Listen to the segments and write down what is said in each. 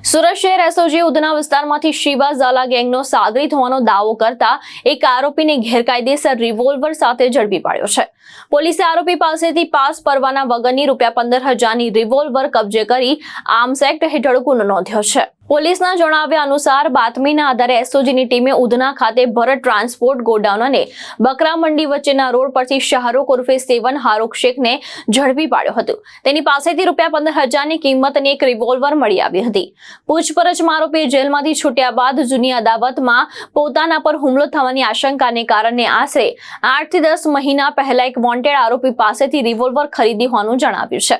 સુરત શહેર એસઓજી ઉધના વિસ્તારમાંથી શિવા ઝાલા ગેંગનો સાગરીત હોવાનો દાવો કરતા એક આરોપીને ગેરકાયદેસર રિવોલ્વર સાથે ઝડપી પાડ્યો છે। પોલીસે આરોપી પાસેથી પાસ પરવાના વગરની ₹15,000ની રિવોલ્વર કબજે કરી આર્મ્સ એક્ટ હેઠળ ગુનો નોંધ્યો છે। પોલીસના જણાવ્યા અનુસાર બાતમીના આધારે એસઓજીની ટીમે ઉધના ખાતે ભરત ટ્રાન્સપોર્ટ ગોડાઉન અને બકરા મંડી વચ્ચેના રોડ પરથી શાહરૂખ ઉર્ફે સેવન હારૂક શેખને ઝડપી પાડ્યો હતો। તેની પાસેથી ₹15,000ની કિંમતની એક રિવોલ્વર મળી આવી હતી। પૂછપરછમાં આરોપી જેલમાંથી છૂટ્યા બાદ જૂની અદાવતમાં પોતાના પર હુમલો થવાની આશંકાને કારણે આશરે 8 થી 10 મહિના પહેલા એક વોન્ટેડ આરોપી પાસેથી રિવોલ્વર ખરીદી હોવાનું જણાવ્યું છે।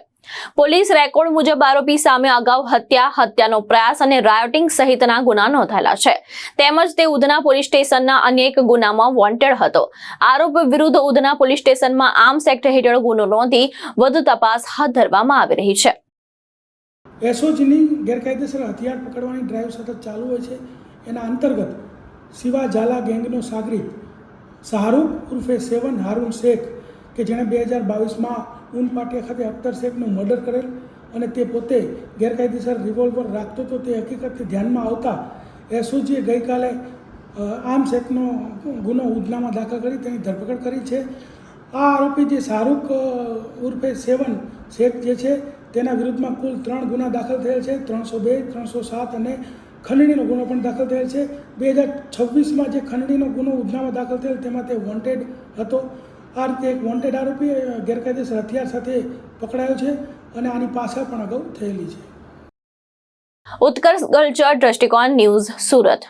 પોલીસ રેકોર્ડ મુજબ આરોપી સામે અગાઉ હત્યાનો પ્રયાસ અને રાયોટિંગ સહિતના ગુના નોંધાયેલા છે। તેમજ તે ઉધના પોલીસ સ્ટેશનના અન્ય એક ગુનામાં વોન્ટેડ હતો। આરોપ વિરુદ્ધ ઉધના પોલીસ સ્ટેશનમાં આર્મ્સ એક્ટ હેઠળ ગુનો નોંધી વધુ તપાસ હાથ ધરવામાં આવી રહી છે। એસઓજીની ગેરકાયદેસર હથિયાર પકડવાની ડ્રાઈવ સતત ચાલુ હોય છે। એના અંતર્ગત શિવા ઝાલા ગેંગનો સાગરીત શાહરૂખ ઉર્ફે સેવન હારૂન શેખ કે જેણે 2022માં ઊન પાટિયા ખાતે અખ્તર શેખનું મર્ડર કરેલ અને તે પોતે ગેરકાયદેસર રિવોલ્વર રાખતો હતો તે હકીકતથી ધ્યાનમાં આવતા એસઓજીએ ગઈકાલે આર્મ્સ એક્ટનો ગુનો ઉધનામાં દાખલ કરી તેની ધરપકડ કરી છે। આ આરોપી જે શાહરૂખ ઉર્ફે સેવન શેખ જે છે તેના વિરુદ્ધમાં કુલ 3 ગુના દાખલ થયેલ છે। 302, 307 અને ખંડણીનો ગુનો પણ દાખલ થયેલ છે। 2026માં જે ખંડણીનો ગુનો ઉધનામાં દાખલ થયેલ તેમાં તે વોન્ટેડ હતો। આ રીતે એક વોન્ટેડ આરોપી ગેરકાયદેસર હથિયાર સાથે પકડાયો છે અને આની પાછળ પણ અગાઉ થયેલી છે। ઉત્કર્ષ ગલચર, દ્રષ્ટિકોણ ન્યૂઝ, સુરત।